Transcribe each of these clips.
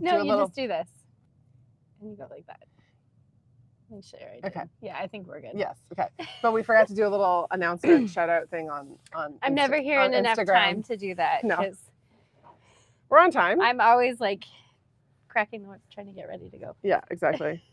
No, you just do this. And you go like that. Make sure I did. Okay. Yeah, I think we're good. Yes. Okay. But we forgot to do a little announcement shout out thing on I'm never here in enough Instagram. time to do that. No. Because we're on time. I'm always like cracking the whip trying to get ready to go. Yeah, exactly.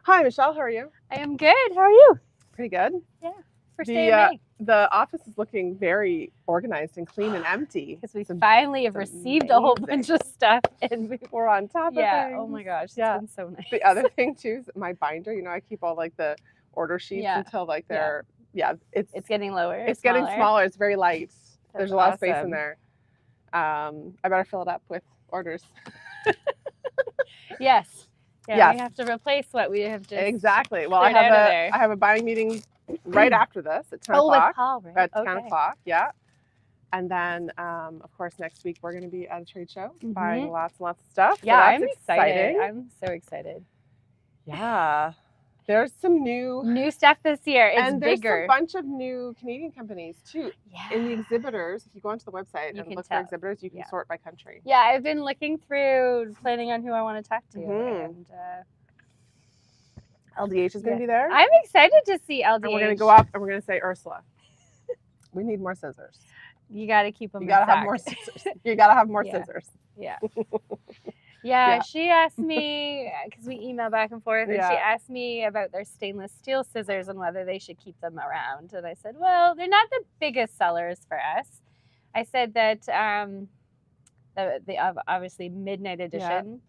Hi, Michelle. How are you? I am good. How are you? Pretty good. Yeah. First day of May. The office is looking very organized and clean and empty. Because we finally have received a whole bunch of stuff. And we're on top of things. Oh my gosh. It's been so nice. The other thing too is my binder. You know, I keep all like the order sheets until like they're, it's getting lower. It's getting smaller. It's very light. There's a lot of space in there. I better fill it up with orders. Yes. Yeah, we have to replace what we have just exactly. Well, I have a buying meeting right after this at 10 o'clock. With Paul, right? At 10 o'clock, yeah. And then, of course, next week we're going to be at a trade show buying lots and lots of stuff. Yeah, so I'm excited. I'm so excited. Yeah. There's some new stuff this year. It's and there's bigger. a bunch of new Canadian companies too. Yeah. In the exhibitors, if you go onto the website and look for exhibitors, you can sort by country. Yeah, I've been looking through, planning on who I want to talk to. And LDH is going to be there. I'm excited to see LDH. And we're going to go up and we're going to say, Ursula, we need more scissors. You got to keep them. You got to have more scissors. You got to have more scissors. Yeah. Yeah, she asked me, because we email back and forth, and she asked me about their stainless steel scissors and whether they should keep them around. And I said, well, they're not the biggest sellers for us. I said that the obviously Midnight Edition,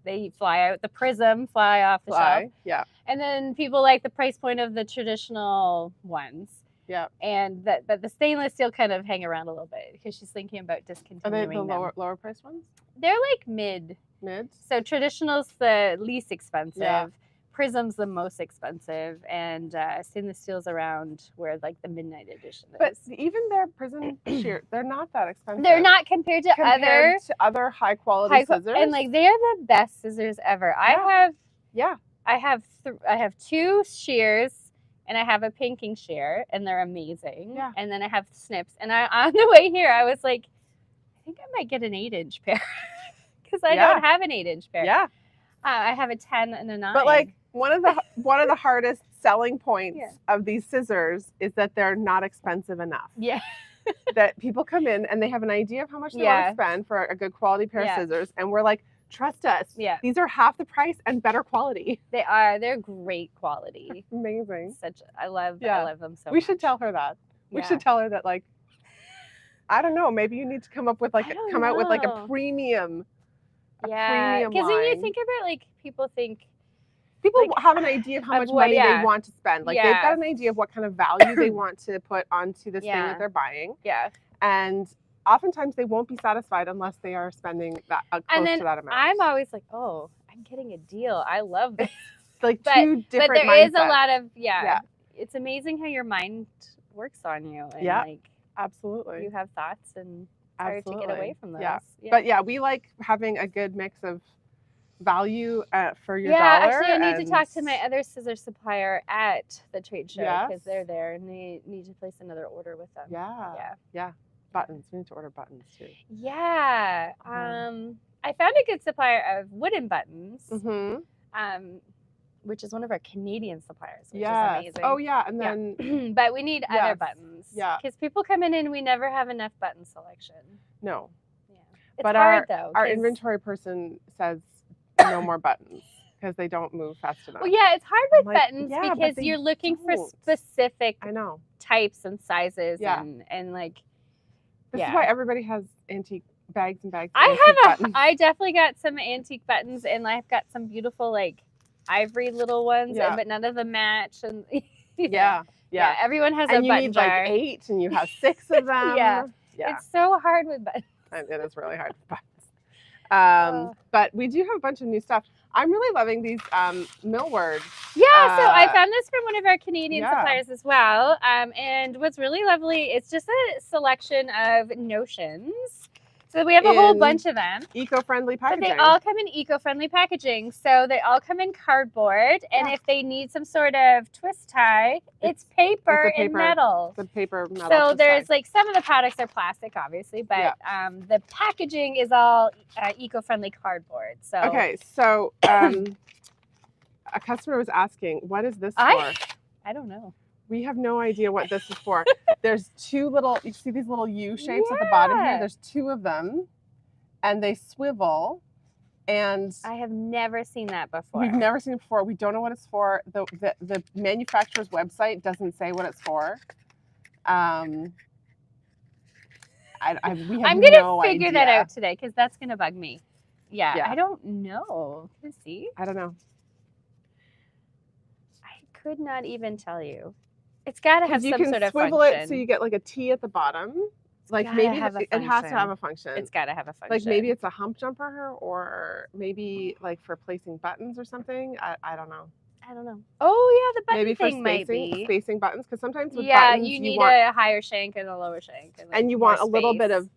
they fly out. The Prism fly off the shelf. Yeah. And then people like the price point of the traditional ones. Yeah. And that the stainless steel kind of hang around a little bit because she's thinking about discontinuing them. Are they the lower price ones? They're like mid. So traditional's the least expensive. Yeah. Prism's the most expensive, and stainless steel's around where like the Midnight Edition is. But even their Prism shear, they're not that expensive. Th're not compared to other high quality scissors. And like they're the best scissors ever. Yeah. I have two shears. And I have a pinking shear, and they're amazing. Yeah. And then I have snips. And on the way here, I was like, I think I might get an 8-inch pair because I don't have an 8-inch pair. Yeah. I have a 10 and a 9. But like one of the hardest selling points of these scissors is that they're not expensive enough. Yeah. That people come in and they have an idea of how much they want to spend for a good quality pair of scissors, and we're like, trust us. Yeah. These are half the price and better quality. They are. They're great quality. Amazing. I love them so much. We should tell her that. We should tell her that, like, I don't know, maybe you need to come out with like a premium. Because when you think about like people have an idea of how much money they want to spend. Like they've got an idea of what kind of value they want to put onto this thing that they're buying. Yeah. And oftentimes they won't be satisfied unless they are spending that close to that amount. I'm always like, oh, I'm getting a deal. I love this. Like two different But there mindsets. is a lot of It's amazing how your mind works on you. And like absolutely. You have thoughts and it's hard to get away from those. Yeah. But we like having a good mix of value for your dollar. Actually, I need to talk to my other scissor supplier at the trade show because they're there and they need to place another order with them. Yeah. Buttons. We need to order buttons too. Yeah. I found a good supplier of wooden buttons. Which is one of our Canadian suppliers, which is amazing. Oh yeah, and then but we need other buttons. Yeah. Because people come in and we never have enough button selection. No. Yeah. It's but hard though. Our inventory person says no more buttons because they don't move fast enough. Well, yeah, it's hard with buttons because you're looking for specific types and sizes and like This is why everybody has antique bags and bags. I definitely got some antique buttons and I've got some beautiful like ivory little ones, but none of them match. And everyone has a button jar. And you need like 8 and you have 6 of them. Yeah. It's so hard with buttons. It is really hard with buttons. But we do have a bunch of new stuff. I'm really loving these millward. Yeah, so I found this from one of our Canadian suppliers as well. And what's really lovely, it's just a selection of notions. So we have a whole bunch of them. Eco-friendly packaging. But they all come in eco-friendly packaging. So they all come in cardboard. And if they need some sort of twist tie, it's paper and metal. The paper metal. So there's like some of the products are plastic, obviously, but the packaging is all eco-friendly cardboard. So okay, so a customer was asking, what is this for? I don't know. We have no idea what this is for. There's two little, you see these little U shapes at the bottom here? There's two of them, and they swivel. And I have never seen that before. We've never seen it before. We don't know what it's for. The manufacturer's website doesn't say what it's for. I'm gonna figure that out today because that's gonna bug me. Yeah, I don't know. Let's see. I don't know. I could not even tell you. It's got to have some sort of function. You can swivel it so you get like a T at the bottom. Like maybe it has to have a function. It's got to have a function. Like maybe it's a hump jumper, or maybe like for placing buttons or something. I don't know. I don't know. Oh yeah, the button maybe thing for might be spacing buttons, because sometimes with buttons you need a higher shank and a lower shank, and you want a little bit of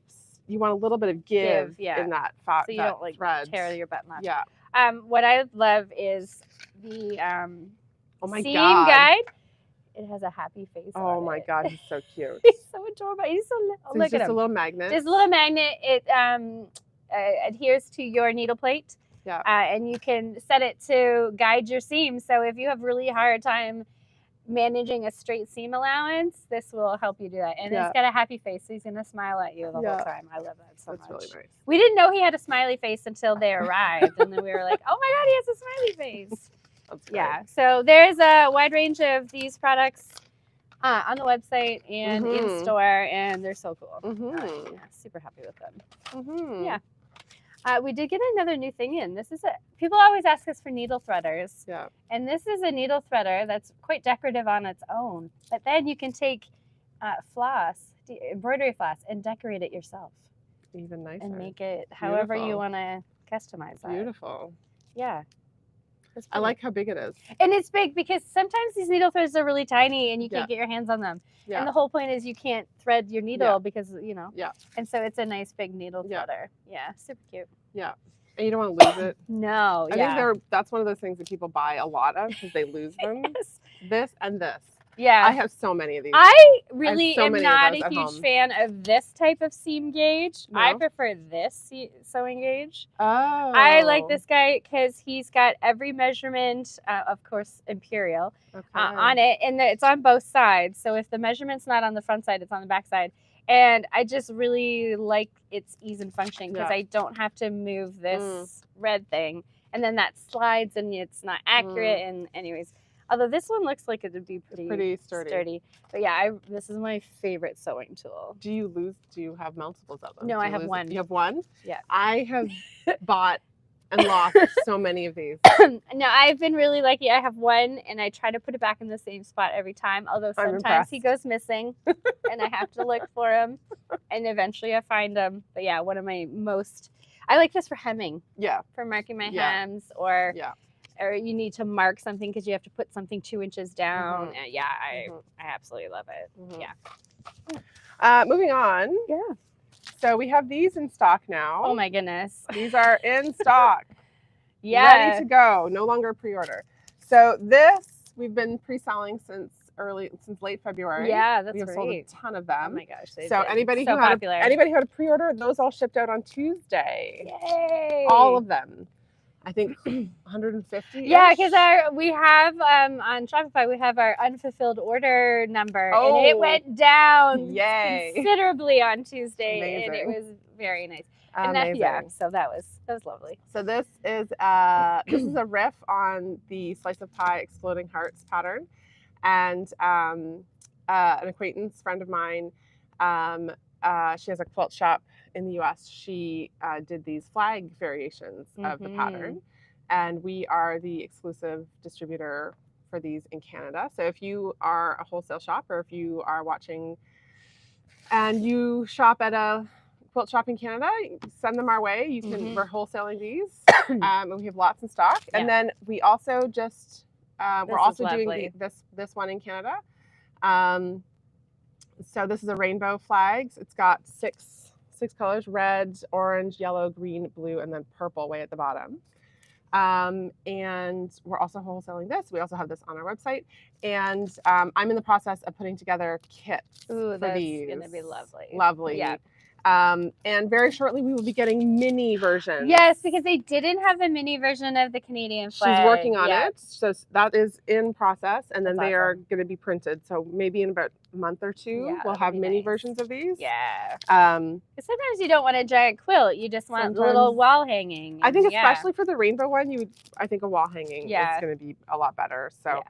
give in that so you don't like thread. Tear your button off. Yeah. What I love is the oh my seam God. guide. It has a happy face. Oh my God, he's so cute. He's so adorable. He's so little. So Look at him. A little magnet. Just a little magnet. It adheres to your needle plate. Yeah. And you can set it to guide your seam. So if you have really hard time managing a straight seam allowance, this will help you do that. And it's got a happy face. So he's going to smile at you the whole time. I love that so much. That's really nice. We didn't know he had a smiley face until they arrived. And then we were like, oh my God, he has a smiley face. That's great. Yeah. So there's a wide range of these products on the website and in store, and they're so cool. Yeah, super happy with them. Yeah. We did get another new thing in. This is people always ask us for needle threaders. Yeah. And this is a needle threader that's quite decorative on its own. But then you can take embroidery floss, and decorate it yourself. Even nicer. And make it however you want to customize it. Beautiful. Yeah. I like how big it is. And it's big because sometimes these needle threads are really tiny and you can't get your hands on them. Yeah. And the whole point is you can't thread your needle because, you know. Yeah. And so it's a nice big needle threader. Yeah, super cute. Yeah. And you don't want to lose it. No. I think that's one of those things that people buy a lot of because they lose them. Yes. This and this. Yeah. I have so many of these. I really am not a huge home. fan of this type of seam gauge. No? I prefer this sewing gauge. Oh. I like this guy because he's got every measurement, of course, imperial, on it. And it's on both sides. So if the measurement's not on the front side, it's on the back side. And I just really like its ease and functioning because I don't have to move this red thing. And then that slides and it's not accurate. And anyways. Although this one looks like it would be pretty sturdy. But yeah, this is my favorite sewing tool. Do you have multiples of them? No, I have one. You have one? Yeah. I have bought and lost so many of these. No, I've been really lucky. I have one and I try to put it back in the same spot every time. Although sometimes he goes missing and I have to look for him. And eventually I find him. But yeah, one of my I like this for hemming. Yeah. For marking my hems or you need to mark something because you have to put something 2 inches down. I absolutely love it. Yeah. Moving on. Yeah. So we have these in stock now. Oh my goodness. These are in stock. Yeah. Ready to go. No longer pre-order. So this we've been pre-selling since late February. Yeah, that's we have great. sold a ton of them. Oh my gosh. So anybody who had a pre-order, those all shipped out on Tuesday. Yay. All of them. I think 150. Yeah, because we have on Shopify we have our unfulfilled order number, and it went down considerably on Tuesday, and it was very nice. And so that was lovely. So this is a riff on the Slice of Pie Exploding Hearts pattern, and an acquaintance friend of mine. She has a quilt shop in the U.S. She did these flag variations of the pattern, and we are the exclusive distributor for these in Canada. So if you are a wholesale shop, or if you are watching and you shop at a quilt shop in Canada, send them our way. You can. We're wholesaling these, and we have lots in stock. Yeah. And then we also just we're also doing this one in Canada. So this is a rainbow flags. It's got six 6 colors: red, orange, yellow, green, blue, and then purple way at the bottom. And we're also wholesaling this. We also have this on our website. And I'm in the process of putting together kits for these. That's gonna be lovely. Lovely. Yeah. And very shortly we will be getting mini versions. Yes, because they didn't have a mini version of the Canadian flag. She's working on it. So that is in process, and then That's they are awesome. going to be printed. So maybe in about a month or two, we'll have mini versions of these. Yeah. Um, Sometimes you don't want a giant quilt. You just want a little wall hanging. I think especially for the rainbow one, I think a wall hanging is going to be a lot better. So,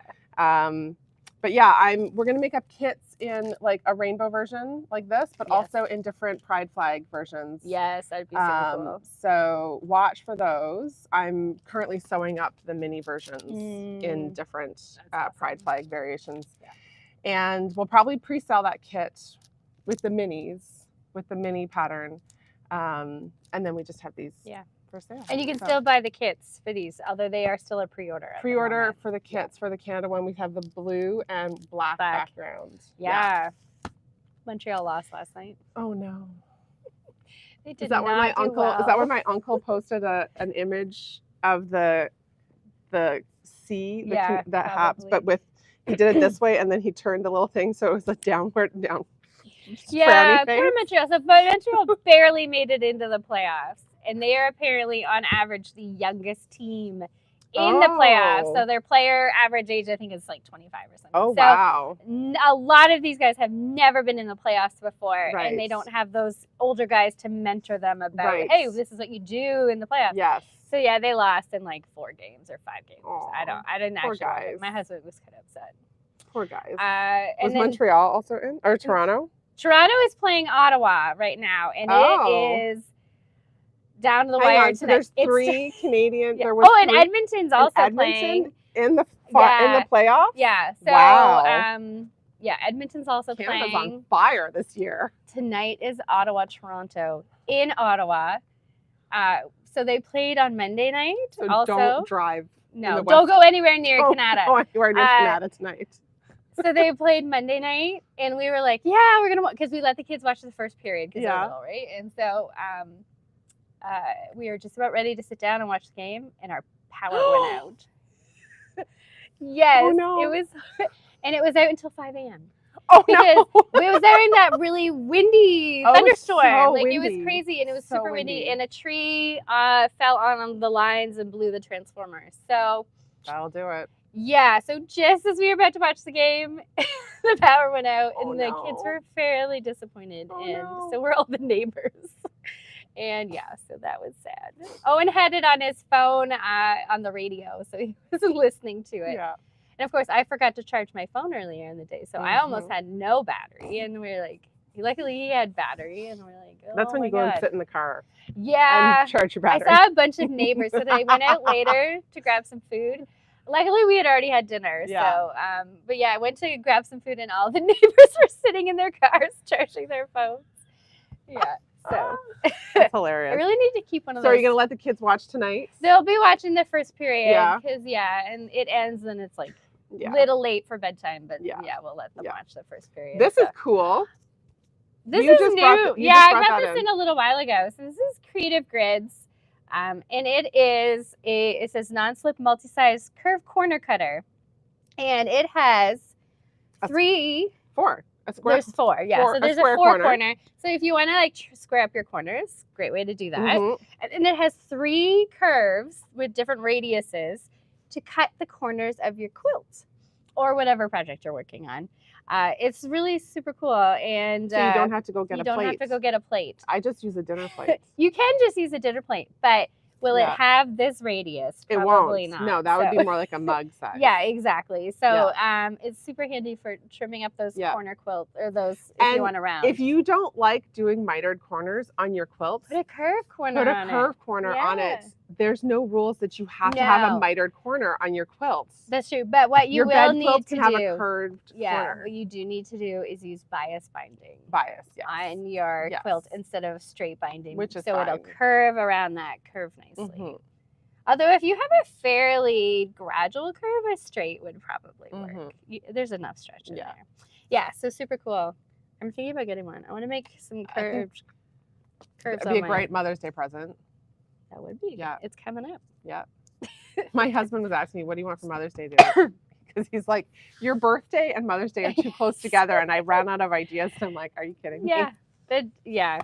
but yeah, we're going to make up kits in like a rainbow version like this, but also in different pride flag versions. Yes, that'd be super cool. So watch for those. I'm currently sewing up the mini versions in different pride flag variations. Yeah. And we'll probably pre-sell that kit with the minis, with the mini pattern. And then we just have these for sale. And you can still buy the kits for these, although they are still a pre-order. Pre-order for the kits for the Canada one. We have the blue and black background. Yeah. Montreal lost last night. Oh no. They did Is that where my uncle? well. Is that where my uncle posted an image of the sea? That happens, but he did it this way, and then he turned the little thing so it was a downward down. Yeah, poor Montreal. So, but Montreal barely made it into the playoffs, and they are apparently, on average, the youngest team in the playoffs. So their player average age, I think, is like 25 or something. Oh, wow. A lot of these guys have never been in the playoffs before, and they don't have those older guys to mentor them about, hey, this is what you do in the playoffs. Yes. So yeah, they lost in like 4 games or 5 games. Aww, I didn't actually. Guys. My husband was kind of upset. Poor guys. Was Montreal also in, or Toronto? Toronto is playing Ottawa right now, and it is down to the wire tonight. So there's 3 Canadian. There was and Edmonton's also playing in the playoffs. Yeah. So Edmonton's also Canada's playing. On fire this year. Tonight is Ottawa-Toronto in Ottawa. So they played on Monday night. So also, don't drive. No, don't go anywhere near Canada. Don't go anywhere near Canada tonight. So they played Monday night, and we were like, yeah, we're going to, because we let the kids watch the first period because they're little, right? And so we were just about ready to sit down and watch the game, and our power went out. Yes. Oh, no. It was, and it was out until 5 a.m. Oh, because no. we was there in that really windy thunderstorm. So like windy. It was crazy, and it was So super windy, windy. and a tree fell on the lines and blew the transformers. So that'll do it. Yeah, so just as we were about to watch the game, the power went out, and the kids were fairly disappointed, so were all the neighbors. And so that was sad. Owen had it on his phone on the radio, so he was listening to it. Yeah. And of course, I forgot to charge my phone earlier in the day, so I almost had no battery. And we were like, luckily he had battery, and we're like, that's when you go and sit in the car. Yeah. And charge your battery. I saw a bunch of neighbors, so they went out later to grab some food. Luckily, we had already had dinner. Yeah. So, but yeah, I went to grab some food, and all the neighbors were sitting in their cars charging their phones. Yeah. So that's hilarious. I really need to keep one of those. So are you going to let the kids watch tonight? They'll be watching the first period. Yeah. Because, and it ends, and it's like a little late for bedtime. But we'll let them watch the first period. This is cool. This is new. I got this in a little while ago. So this is Creative Grids. And it says non-slip multi-size curved corner cutter. And it has 4. A square. There's 4, yeah. So there's a 4 corner. So if you want to like square up your corners, great way to do that. Mm-hmm. And it has 3 curves with different radiuses to cut the corners of your quilt or whatever project you're working on. It's really super cool. And so you don't have to go get a plate. You don't have to go get a plate. I just use a dinner plate. You can just use a dinner plate, but will it have this radius? Probably it won't. not. No, that would be more like a mug size. Yeah, exactly. So it's super handy for trimming up those corner quilts or those if you want to round. If you don't like doing mitered corners on your quilts, put a curved corner on it. There's no rules that you have to have a mitered corner on your quilts. That's true. But what you will need to do, have a curved corner. What you do need to do is use bias binding. Yes. On your quilt instead of straight binding, which is so fine. It'll curve around that curve nicely. Mm-hmm. Although if you have a fairly gradual curve, a straight would probably work. There's enough stretch in there. Yeah, so super cool. I'm thinking about getting one. I want to make some curved. Curves It'd be on a my- great Mother's Day present. That would be. Yeah. It's coming up. Yeah. My husband was asking me, what do you want for Mother's Day, dear? Because he's like, your birthday and Mother's Day are too close together. And I ran out of ideas. So I'm like, are you kidding me? Yeah.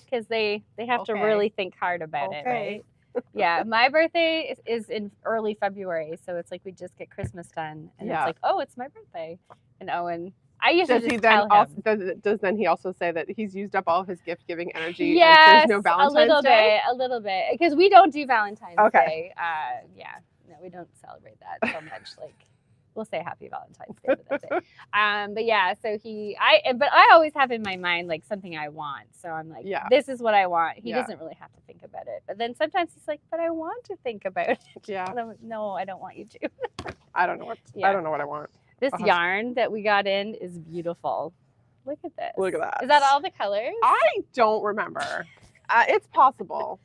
Because they have to Okay. really think hard about it, Okay. right? Yeah. My birthday is in early February. So it's like we just get Christmas done. And Yeah. it's like, oh, it's my birthday. And Owen, I usually Does he just then tell him. does then he also say that he's used up all of his gift giving energy Yes, and there's no Valentine's Day? a little bit. Because we don't do Valentine's Okay. Day. Yeah. No, we don't celebrate that so much. Like, we'll say happy Valentine's Day, but that's it. But yeah, so but I always have in my mind like something I want. So I'm like, Yeah. this is what I want. He Yeah. doesn't really have to think about it. But then sometimes he's like, but I want to think about it. Yeah. And I'm like, no, I don't want you to. I don't know what Yeah. I don't know what I want. This I'll have yarn that we got in is beautiful. Look at this. Look at that. Is that all the colors? I don't remember. It's possible.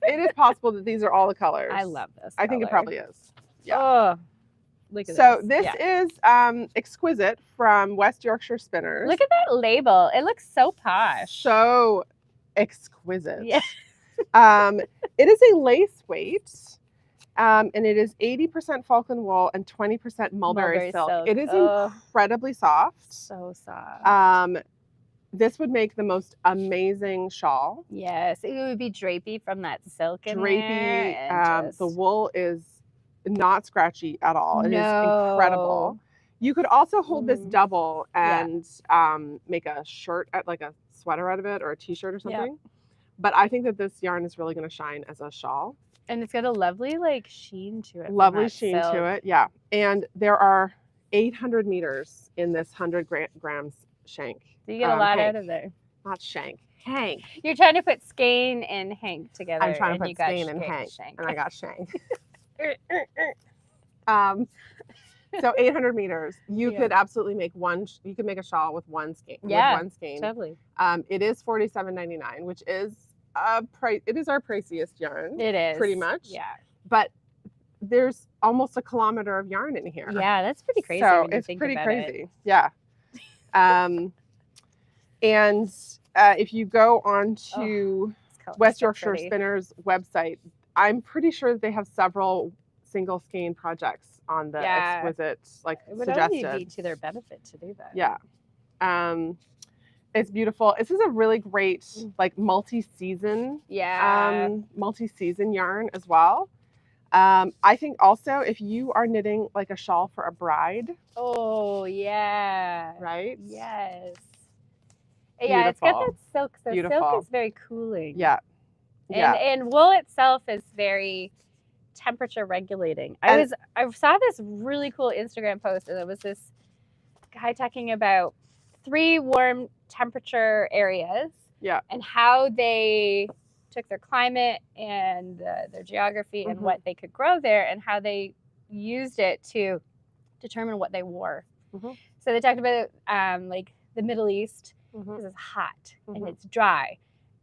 It is possible that these are all the colors. I love this. I think it color. probably is. Yeah. Oh, look at So this. this Yeah. is Exquisite from West Yorkshire Spinners. Look at that label. It looks so posh. So exquisite. Yeah. It is a lace weight. And it is 80% Falkland wool and 20% mulberry silk. It is incredibly soft. So soft. This would make the most amazing shawl. Yes, it would be drapey from that silk in Drapey. there. And The wool is not scratchy at all. It is No. incredible. You could also hold this Mhm. double Yeah. and make a shirt, like a sweater out of it or a t-shirt or Yeah. something. But I think that this yarn is really going to shine as a shawl. And it's got a lovely like sheen to it. from Lovely that sheen silk. to it, yeah. And there are 800 meters in this 100 grams shank. So you get a lot hank. out of there. Not shank, hank. You're trying to put skein and hank together. I'm trying to and put you got skein and hank, shank. and I got shank. So 800 meters. You Yeah. could absolutely make you could make a shawl with one skein. Yeah, with one skein. Totally. It is $47.99, which is it is our priciest yarn. It is. Pretty much. Yeah. But there's almost a kilometer of yarn in here. Yeah, that's pretty crazy. So when you it's think pretty about crazy. It. Yeah. And if you go on to West Yorkshire Spinners website, I'm pretty sure that they have several single skein projects on the exquisite, like it would suggested. only be to their benefit to do that. Yeah. It's beautiful. This is a really great like multi-season yarn as well. I think also if you are knitting like a shawl for a bride. Oh yeah. Right? Yes. Yeah, it's got that silk. So silk is very cooling. Yeah. And wool itself is very temperature regulating. I saw this really cool Instagram post, and it was this guy talking about 3 warm temperature areas. Yeah. And how they took their climate and their geography and what they could grow there, and how they used it to determine what they wore. So they talked about like the Middle East. Because it's hot and it's dry.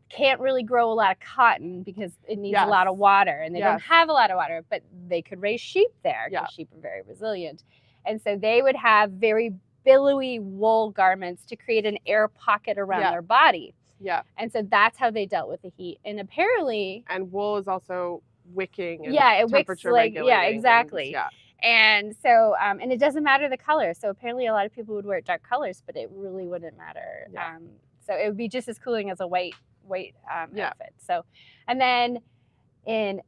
Can't really grow a lot of cotton because it needs a lot of water, and they don't have a lot of water, but they could raise sheep there because sheep are very resilient. And so they would have very billowy wool garments to create an air pocket around their body. Yeah. And so that's how they dealt with the heat. And apparently... And wool is also wicking and it wicks like, regulating. Exactly. And so, and it doesn't matter the color. So apparently a lot of people would wear dark colors, but it really wouldn't matter. Yeah. So it would be just as cooling as a white outfit. So, and then in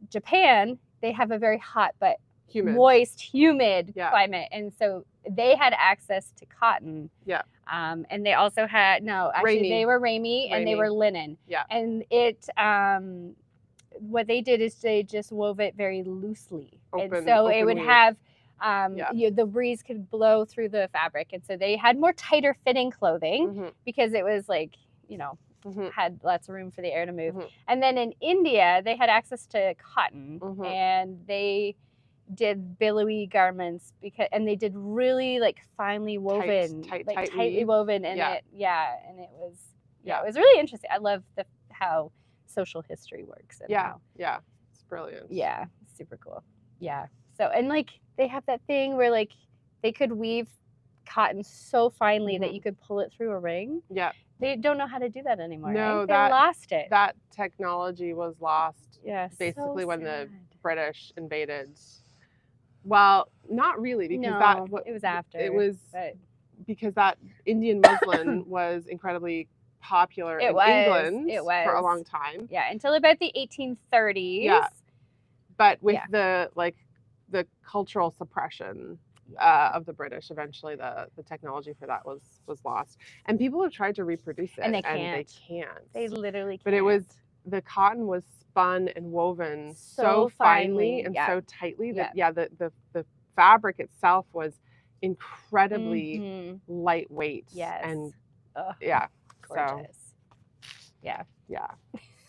Japan, they have a very hot but moist, humid climate. And so they had access to cotton. Yeah. And they also had, they were Ramie and they were linen. Yeah. And it, what they did is they just wove it very loosely. And so it would have, the breeze could blow through the fabric. And so they had more tighter fitting clothing because it was like, had lots of room for the air to move. And then in India, they had access to cotton and they did billowy garments and they did really like finely woven, tightly woven. And it was really interesting. I love how social history works. And it's brilliant. Yeah, super cool. Yeah. So, and like they have that thing where like they could weave cotton so finely that you could pull it through a ring. Yeah. They don't know how to do that anymore. No, right? They lost it. That technology was lost basically so when the sad. British invaded. Well, not really, because it was after. It was but because that Indian muslin was incredibly popular in England for a long time. Yeah, until about the 1830s. Yeah, but with the cultural suppression of the British, eventually the technology for that was lost, and people have tried to reproduce it, and they can't. They literally can't. But it was, the cotton was spun and woven so finely and so tightly that the fabric itself was incredibly lightweight. Yes. And gorgeous.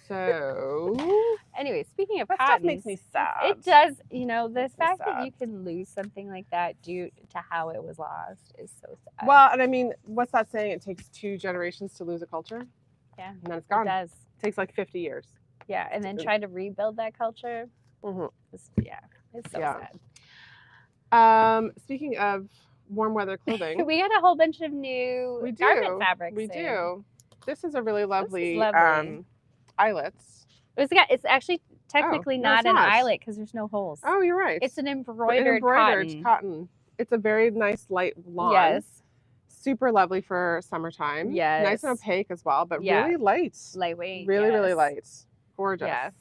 So so anyway, speaking of that cotton, stuff makes me sad. It does. The fact that you can lose something like that due to how it was lost is so sad. Well, and I mean, what's that saying? It takes 2 generations to lose a culture. Yeah, and then it's gone. It does. It takes like 50 years. Yeah, and then try to rebuild that culture. It's so sad. Speaking of warm weather clothing, we got a whole bunch of new garment fabrics. We do. This is a really lovely, lovely. eyelets. It's actually technically not an eyelet because there's no holes. Oh, you're right. It's an embroidered cotton. It's a very nice light lawn. Yes. Super lovely for summertime. Yes. Nice and opaque as well, but really light. Lightweight. Really light. Gorgeous.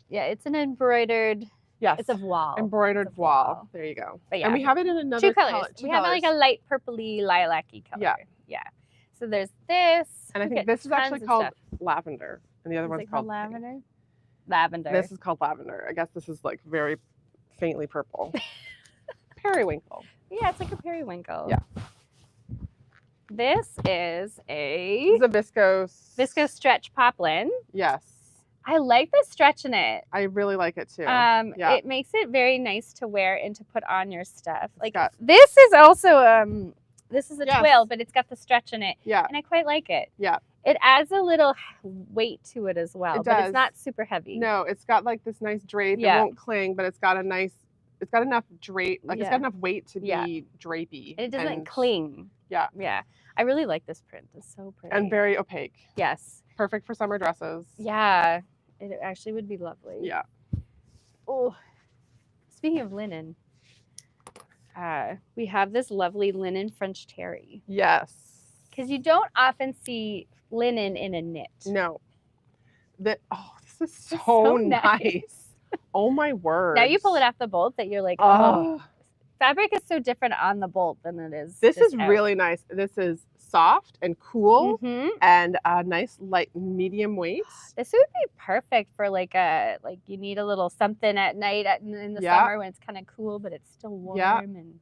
Yeah, it's an embroidered. Yes. It's a voile. Embroidered voile. There you go. But and we have it in another 2 colors. We have like a light purpley lilac-y color. Yeah. So there's this. And I think this is actually called lavender. And the other one's called lavender. Lavender. This is called lavender. I guess this is like very faintly purple. Periwinkle. Yeah, it's like a periwinkle. Yeah. This is a viscose stretch poplin. Yes. I like the stretch in it. I really like it too. It makes it very nice to wear and to put on your stuff. Like this is also this is a twill, but it's got the stretch in it. Yeah. And I quite like it. Yeah. It adds a little weight to it as well, but it's not super heavy. No, it's got like this nice drape. It won't cling, but it's got enough drape, it's got enough weight to be drapey. And it doesn't cling. Yeah. Yeah. I really like this print. It's so pretty. And very opaque. Yes. Perfect for summer dresses. Yeah. It actually would be lovely. Yeah. Oh, speaking of linen, we have this lovely linen French terry. Yes. Because you don't often see linen in a knit. No. This is so nice. Oh my word. Now you pull it off the bolt that you're like, oh. Fabric is so different on the bolt than it is. This is really nice. This is soft and cool and a nice light medium weight. This would be perfect for like you need a little something at night in the summer when it's kind of cool, but it's still warm and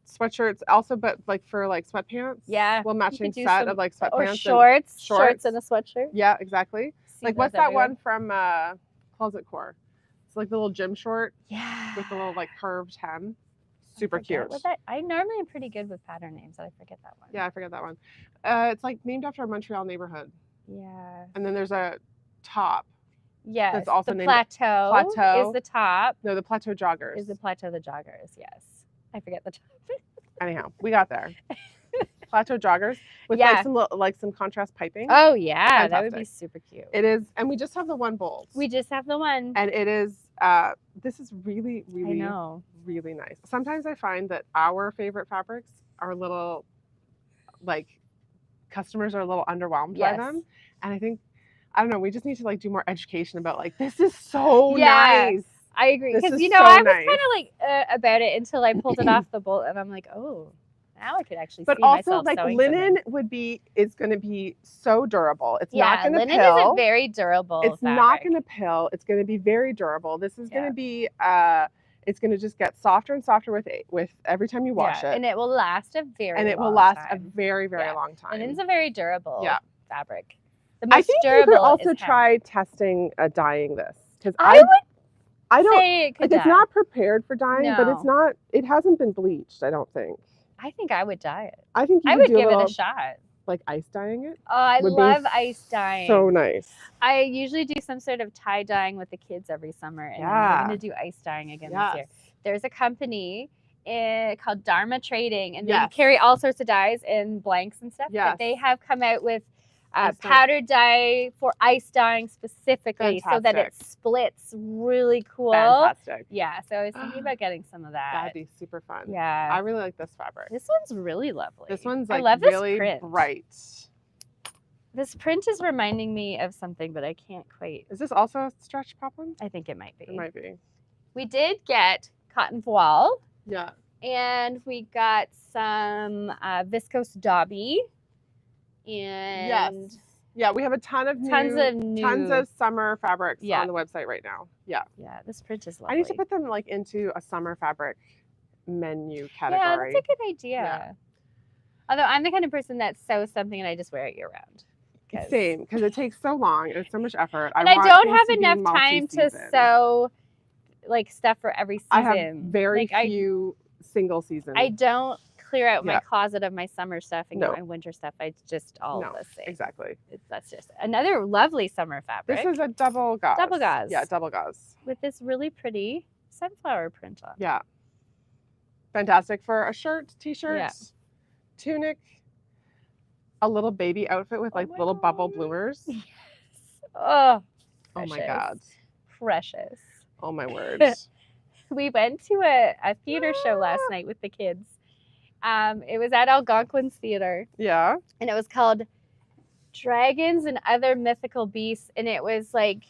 sweatshirts also, but like for like sweatpants. Yeah. Well, matching set of like sweatpants. Or shorts and a sweatshirt. Yeah, exactly. Like what's that one from Closet Core? It's like the little gym short. Yeah. With the little like curved hem. Super cute. I normally am pretty good with pattern names, but I forget that one. Yeah, I forget that one. It's like named after a Montreal neighborhood. Yeah. And then there's a top. Yes. That's also named Plateau is the top. No, the Plateau joggers. Is the Plateau the joggers? Yes. I forget the top. Anyhow, we got there. Plateau joggers with like some contrast piping. Oh yeah, fantastic. That would be super cute. It is, and we just have the one bolt. We just have the one, and it is. This is really, really, really nice. Sometimes I find that our favorite fabrics are a little, like, customers are a little underwhelmed by them, and I think, I don't know, we just need to like do more education about like this is so nice. I agree, because I was kind of like about it until I pulled it off the bolt, and I'm like, oh. Now I could actually see myself like sewing linen is going to be so durable. It's not going to pill. Linen is a very durable It's not going to pill. It's going to be very durable. This is going to be it's going to just get softer and softer with every time you wash it. And it will last a very long time. And it will last a very, very long time. And it's a very durable fabric. I think you could also try testing dyeing this, because I don't say it's not prepared for dyeing, but it hasn't been bleached, I don't think. I think I would dye it. I think I would give it a shot. Like ice dyeing it? Oh, I love ice dyeing. So nice. I usually do some sort of tie dyeing with the kids every summer, and I'm going to do ice dyeing again this year. There's a company called Dharma Trading, and they Yes. carry all sorts of dyes and blanks and stuff. Yes. But they have come out with Ice dye. powdered dye for ice dyeing specifically, so that it Fantastic. splits really cool. Fantastic. Yeah, so I was thinking about getting some of that. That'd be super fun. Yeah. I really like this fabric. This one's really lovely. This one's I like love really this print. bright. This print is reminding me of something, but I can't quite. Is this also a stretch poplin? I think it might be. It might be. We did get cotton voile, Yeah. and we got some viscose dobby. And Yes. Yeah, we have a ton of tons of summer fabrics on the website right now. Yeah. Yeah, this print is lovely. I need to put them like into a summer fabric menu category. Yeah, that's a good idea. Yeah. Although I'm the kind of person that sews something and I just wear it year round. Same, because it takes so long. It's so much effort. And I don't have enough time to sew like stuff for every season. I have very few single seasons. I don't clear out my closet of my summer stuff and get my winter stuff. I just all the same. Exactly. That's just another lovely summer fabric. This is a double gauze. Double gauze. Yeah, double gauze. With this really pretty sunflower print on. Yeah. Fantastic for a shirt, t-shirt, tunic, a little baby outfit with like little bubble bloomers. Yes. Oh, precious. Oh my God. Precious. Oh my word. We went to a theater show last night with the kids. It was at Algonquin's Theater. Yeah. And it was called Dragons and Other Mythical Beasts. And it was like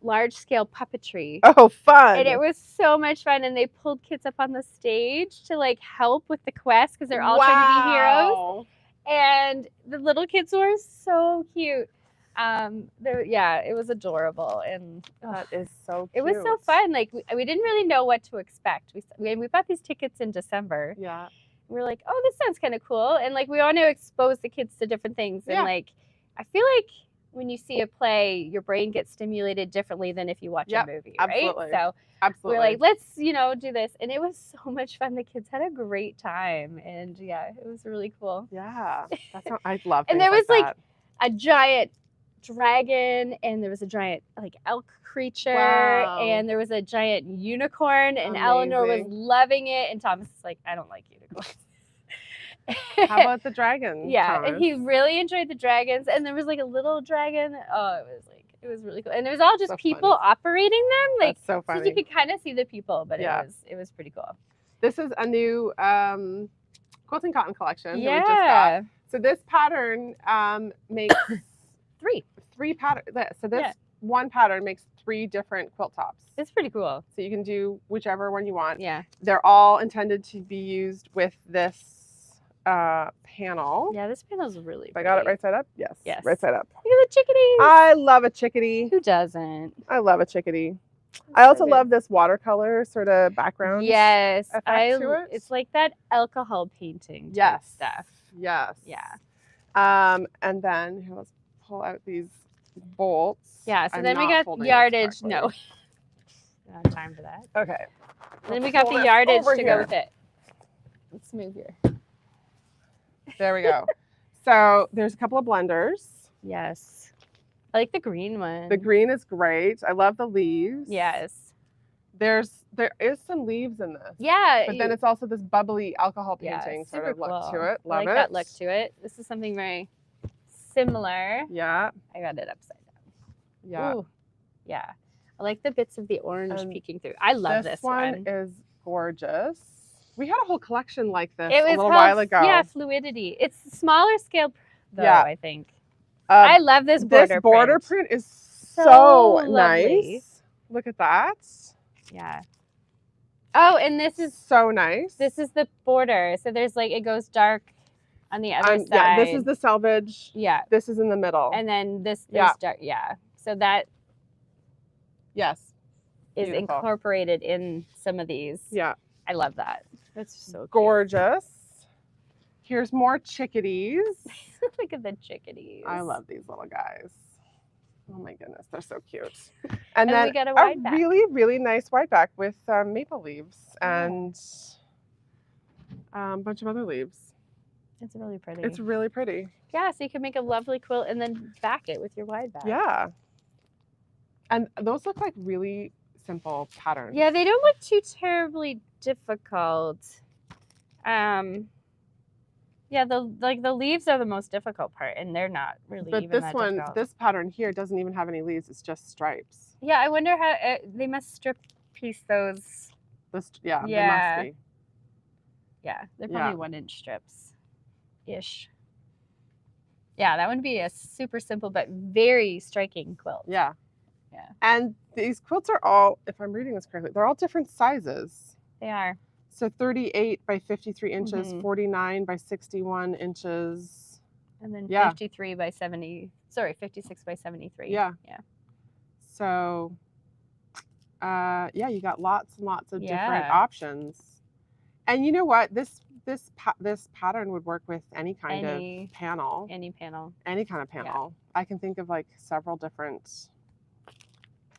large scale puppetry. Oh, fun. And it was so much fun. And they pulled kids up on the stage to like help with the quest because they're all trying to be heroes. And the little kids were so cute. It was adorable, and that is so cute. It was so fun. Like we didn't really know what to expect. We bought these tickets in December. Yeah. We were like, oh, this sounds kind of cool, and like we want to expose the kids to different things. And like I feel like when you see a play, your brain gets stimulated differently than if you watch a movie, right? Absolutely. So we're like, let's do this, and it was so much fun. The kids had a great time, and it was really cool. Yeah, I love. And there was like a giant dragon, and there was a giant like elk creature, and there was a giant unicorn, and Eleanor was loving it, and Thomas is like, I don't like unicorns. How about the dragon? Thomas? And he really enjoyed the dragons, and there was like a little dragon. Oh, it was really cool, and it was all just people operating them. Like, that's so funny. So you could kind of see the people, but it was pretty cool. This is a new quilting cotton collection. Yeah. That we just got. So this pattern makes three patterns. So this one pattern makes 3 different quilt tops. It's pretty cool. So you can do whichever one you want. Yeah. They're all intended to be used with this panel. Yeah, this panel is really pretty. I got it right side up? Yes. Yes. Right side up. Look at the chickadees. I love a chickadee. Who doesn't? I love a chickadee. I also love this watercolor sort of background. Yes. To it. It's like that alcohol painting stuff. Yes. Yeah. And then here, let's pull out these bolts. Yeah, so then we got yardage. No. I don't have time for that. Okay. Then we got the yardage to go with it. Let's move here. There we go. So there's a couple of blenders. Yes. I like the green one. The green is great. I love the leaves. Yes. There is some leaves in this. Yeah. But then it's also this bubbly alcohol painting sort of look to it. Love I like that look to it. This is something very similar. Yeah. I got it upside down. Yeah. Ooh. Yeah. I like the bits of the orange peeking through. I love this one. This one is gorgeous. We had a whole collection like this a little while ago. Yeah, fluidity. It's smaller scale though, I think. I love this border print. This border print is so nice. Look at that. Yeah. Oh, and this is so nice. This is the border. So there's like, it goes dark on the other side. Yeah, this is the selvage. Yeah. This is in the middle. And then this dark. Yeah. So that is incorporated in some of these. Yeah. I love that. That's so cute. Gorgeous. Here's more chickadees. Look at the chickadees. I love these little guys. Oh my goodness, they're so cute. And then we got a wide back. Really, really nice wide back with maple leaves and a bunch of other leaves. It's really pretty. It's really pretty. Yeah, so you can make a lovely quilt and then back it with your wide back. Yeah. And those look like really simple patterns. Yeah, they don't look too terribly difficult. Yeah, the leaves are the most difficult part, and they're not really But even that difficult. this pattern here doesn't even have any leaves. It's just stripes. Yeah, I wonder how they must strip piece those. They must be. Yeah, they're probably 1-inch strips, ish. Yeah, that would be a super simple but very striking quilt. Yeah. Yeah. And these quilts are all, if I'm reading this correctly, they're all different sizes. They are. So 38 by 53 inches, Mhm. 49 by 61 inches. And then 53 by 56 by 73. Yeah. Yeah. So, you got lots and lots of different options. And you know what? This pattern would work with any kind of panel. Any panel. Any kind of panel. Yeah. I can think of like several different.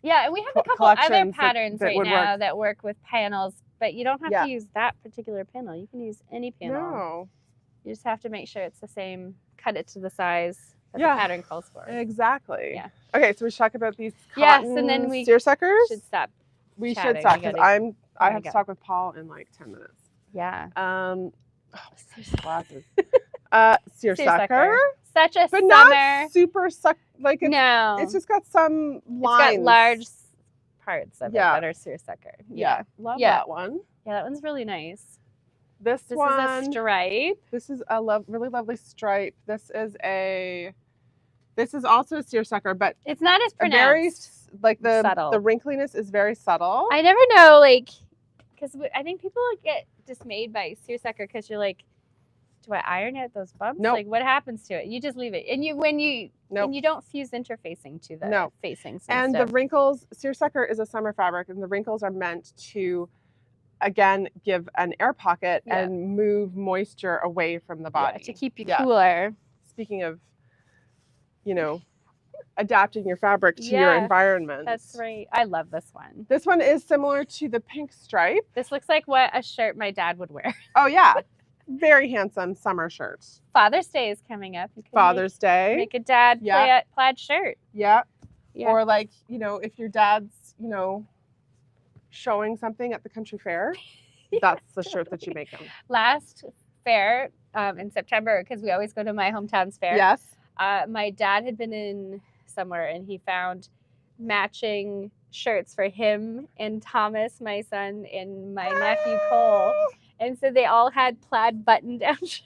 Yeah, and we have a couple other patterns right now that work with panels, but you don't have to use that particular panel. You can use any panel. No. You just have to make sure it's the same, cut it to the size that the pattern calls for. Exactly. Yeah. Okay, so we should talk about these cotton and then we seersuckers. Should stop. We should stop because I have to talk with Paul in like 10 minutes. Yeah. Glasses. Seersucker. Such a but summer. Not super like it's, no. It's just got some lines. It's got large parts of it that are seersucker. Yeah. Love that one. Yeah, that one's really nice. This one is a stripe. This is a really lovely stripe. This is also a seersucker, but it's not as pronounced. Very the wrinkliness is very subtle. I never know, because I think people get dismayed by seersucker because you're like, do I iron out those bumps? Nope. Like, what happens to it? You just leave it, and you don't fuse interfacing to the facings. And the wrinkles, seersucker is a summer fabric, and the wrinkles are meant to, again, give an air pocket and move moisture away from the body to keep you cooler. Speaking of, adapting your fabric to your environment. That's right. I love this one. This one is similar to the pink stripe. This looks like what a shirt my dad would wear. Oh yeah. Very handsome summer shirt. Father's Day is coming up. You can Father's Day. Make a dad plaid shirt. Yeah. Or if your dad's, showing something at the country fair, that's the shirt that you make him. Last fair in September, because we always go to my hometown's fair. Yes. My dad had been in somewhere and he found matching shirts for him and Thomas, my son, and my nephew Cole. And so they all had plaid button-down shirts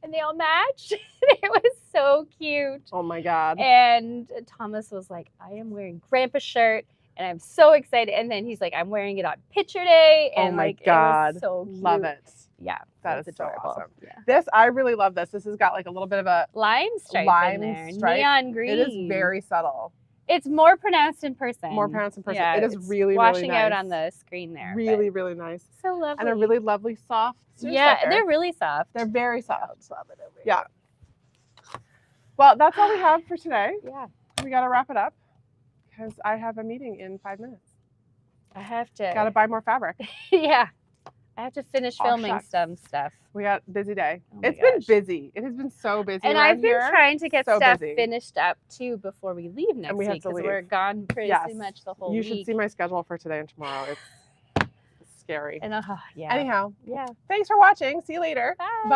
and they all matched. It was so cute. Oh my God. And Thomas was like, I am wearing Grandpa's shirt and I'm so excited. And then he's like, I'm wearing it on picture day. And oh my God. It was so cute. Love it. Yeah. That is adorable. So awesome. Yeah. I really love this. This has got like a little bit of a lime stripe in there. Stripe. Neon green. It is very subtle. It's more pronounced in person. Yeah, it is really, washing really nice. out on the screen there. Really, really nice. So lovely. And a really lovely soft seersucker. Yeah, they're really soft. They're very soft. Yeah. Well, that's all we have for today. Yeah. We got to wrap it up because I have a meeting in 5 minutes. I have to. Got to buy more fabric. Yeah. I have to finish filming some stuff. We got a busy day. It's been busy. It has been so busy. And I've been trying to get stuff finished up too before we leave next week because we're gone pretty much the whole week. You should see my schedule for today and tomorrow. It's scary. And Anyhow, yeah. Thanks for watching. See you later. Bye.